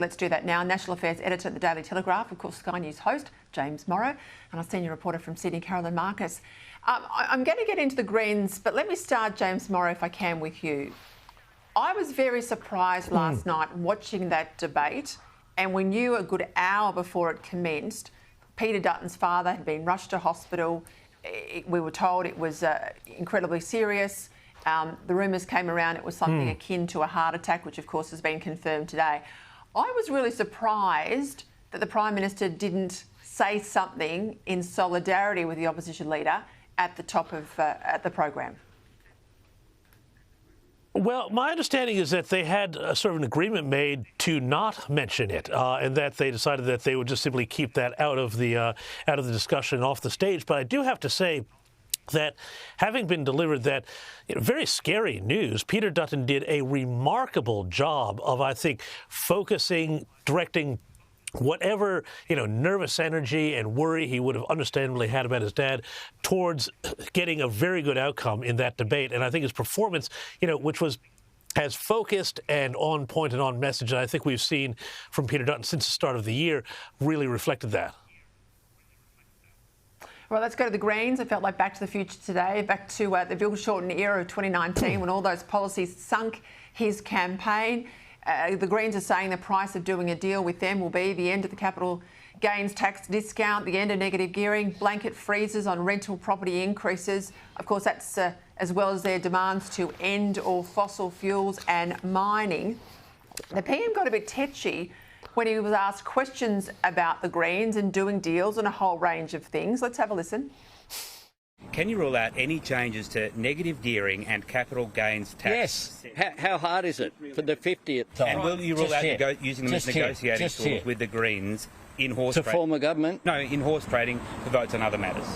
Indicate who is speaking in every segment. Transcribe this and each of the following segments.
Speaker 1: Let's do that now. National Affairs Editor at the Daily Telegraph, of course, Sky News host, James Morrow, and our senior reporter from Sydney, Carolyn Marcus. I'm going to get into the Greens, but let me start, James Morrow, if I can, with you. I was very surprised last night watching that debate, and we knew a good hour before it commenced, Peter Dutton's father had been rushed to hospital. We were told it was incredibly serious. The rumours came around it was something akin to a heart attack, which of course has been confirmed today. I was really surprised that the Prime Minister didn't say something in solidarity with the opposition leader at the top of the program.
Speaker 2: Well, my understanding is that they had a sort of an agreement made to not mention it, and that they decided that they would just simply keep that out of the discussion, off the stage. But I do have to say that having been delivered that very scary news, Peter Dutton did a remarkable job of, I think, focusing, directing whatever, nervous energy and worry he would have understandably had about his dad towards getting a very good outcome in that debate. And I think his performance, which was as focused and on point and on message, and I think we've seen from Peter Dutton since the start of the year, really reflected that.
Speaker 1: Well, let's go to the Greens. It felt like Back to the Future today, back to the Bill Shorten era of 2019 when all those policies sunk his campaign. The Greens are saying the price of doing a deal with them will be the end of the capital gains tax discount, the end of negative gearing, blanket freezes on rental property increases. Of course, that's as well as their demands to end all fossil fuels and mining. The PM got a bit tetchy when he was asked questions about the Greens and doing deals on a whole range of things. Let's have a listen.
Speaker 3: Can you rule out any changes to negative gearing and capital gains tax?
Speaker 4: Yes. How hard is it for the 50th time?
Speaker 3: And will you rule out using them as negotiating tools with the Greens in horse trading?
Speaker 4: To form a government?
Speaker 3: No, in horse trading for votes on other matters.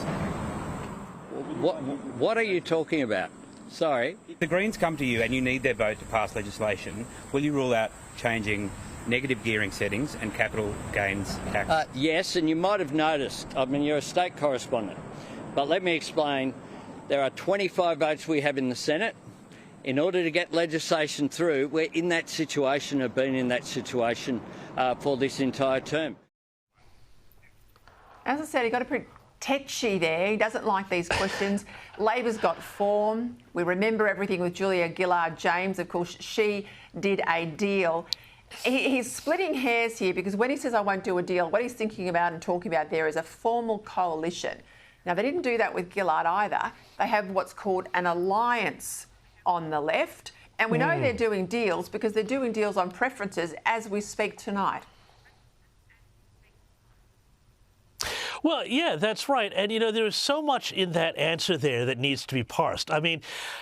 Speaker 4: What are you talking about? Sorry.
Speaker 3: If the Greens come to you and you need their vote to pass legislation, will you rule out changing negative gearing settings and capital gains tax?
Speaker 4: Yes, and you might have noticed, you're a state correspondent, but let me explain. There are 25 votes we have in the Senate. In order to get legislation through, we're in that situation, have been in that situation for this entire term.
Speaker 1: As I said, he got a pretty tetchy there. He doesn't like these questions. Labor's got form. We remember everything with Julia Gillard-James. Of course, she did a deal. He's splitting hairs here because when he says I won't do a deal, what he's thinking about and talking about there is a formal coalition. Now, they didn't do that with Gillard either. They have what's called an alliance on the left. And we know they're doing deals because they're doing deals on preferences as we speak tonight.
Speaker 2: Well, yeah, that's right. And, there's so much in that answer there that needs to be parsed.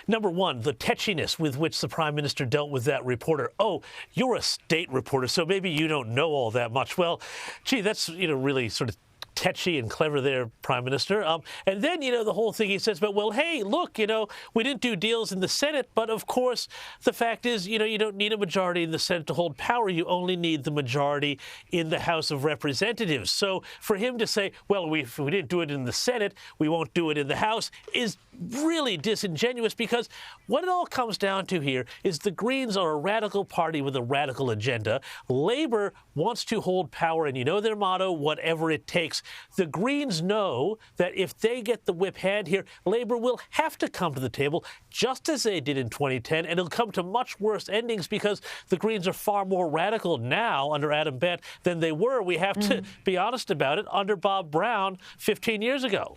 Speaker 2: Number one, the tetchiness with which the Prime Minister dealt with that reporter. Oh, you're a state reporter, so maybe you don't know all that much. Well, gee, that's, really sort of tetchy and clever there, Prime Minister. And then, the whole thing he says about, well, hey, look, we didn't do deals in the Senate, but of course, the fact is, you don't need a majority in the Senate to hold power. You only need the majority in the House of Representatives. So for him to say, well, if we didn't do it in the Senate, we won't do it in the House is really disingenuous, because what it all comes down to here is the Greens are a radical party with a radical agenda. Labour wants to hold power, and their motto, whatever it takes. The Greens know that if they get the whip hand here, Labour will have to come to the table, just as they did in 2010, and it'll come to much worse endings because the Greens are far more radical now under Adam Bent than they were, we have to be honest about it, under Bob Brown 15 years ago.